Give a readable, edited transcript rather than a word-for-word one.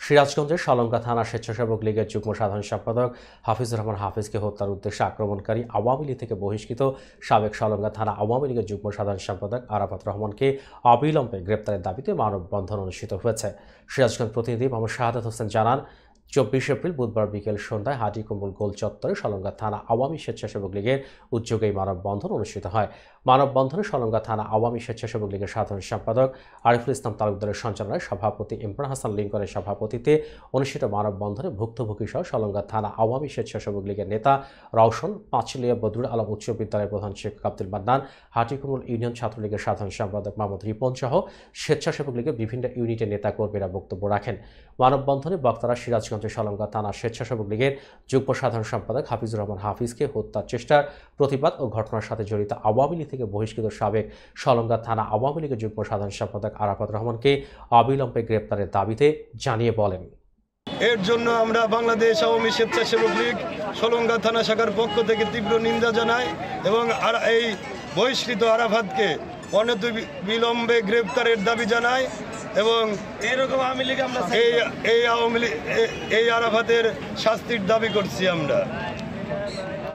সিরাজগঞ্জের সলঙ্গা থানা স্বেচ্ছাসেবক লীগের যুগ্ম সাধারণ সম্পাদক হাফিজুর রহমান হাফিজকে হত্যার উদ্দেশ্যে আক্রমণকারী আওয়ামী লীগ থেকে বহিষ্কৃত সাবেক সলঙ্গা থানা আওয়ামী লীগের যুগ্ম সাধারণ সম্পাদক আরাফাত রহমানকে অবিলম্বে গ্রেপ্তারের দাবিতে মানববন্ধন অনুষ্ঠিত হয়েছে। সিরাজগঞ্জ প্রতিনিধি মোহাম্মদ শাহাদাত হোসেন জানান, 24 এপ্রিল বুধবার বিকেল সন্ধ্যায় হাটিকুমরুল গোল চত্বরে সলঙ্গা থানা আওয়ামী স্বেচ্ছাসেবক লীগের উদ্যোগে মানববন্ধন অনুষ্ঠিত হয়। মানববন্ধনে সলঙ্গা থানা আওয়ামী স্বেচ্ছাসেবক লীগের সাধারণ সম্পাদক আরিফুল ইসলাম তালুকদারের সঞ্চালনায় সভাপতি ইমরান হাসান লিঙ্কনের সভাপতিত্বে অনুষ্ঠিত মানববন্ধনে ভুক্তভোগী সহ সলঙ্গা থানা আওয়ামী স্বেচ্ছাসেবক লীগের নেতা রওশন, পাঁচলিয়া বদরুল আলম উচ্চ বিদ্যালয়ের প্রধান শিক্ষক আব্দুল মান্নান, হাটিকুমরুল ইউনিয়ন ছাত্রলীগের সাধারণ সম্পাদক মোহাম্মদ রিপন সহ স্বেচ্ছাসেবক লীগের বিভিন্ন ইউনিটের নেতাকর্মীরা বক্তব্য রাখেন। মানববন্ধনে বক্তারা সিরাজগঞ্জের সলঙ্গা থানা স্বেচ্ছাসেবক লীগের যুগ্ম সাধারণ সম্পাদক হাফিজুর রহমান হাফিজকে হত্যার চেষ্টার প্রতিবাদ ও ঘটনার সাথে জড়িত আওয়ামী লীগ থেকে বহিষ্কৃত সাবেক সলঙ্গা থানা আওয়ামী লীগের যুগ্ম সাধারণ সম্পাদক আরাফাত রহমানকে অবিলম্বে গ্রেপ্তারের দাবিতে জানিয়ে বলেন, এর জন্য আমরা বাংলাদেশ আওয়ামী স্বেচ্ছাসেবক লীগ সলঙ্গা থানা শাখার পক্ষ থেকে তীব্র নিন্দা জানাই এবং এই বহিষ্কৃত আরাফাতকে অনতিবিলম্বে গ্রেপ্তারের দাবি জানাই এবং এরকম আওয়ামী লীগ আমরা এই আরাফাতের শাস্তির দাবি করছি আমরা।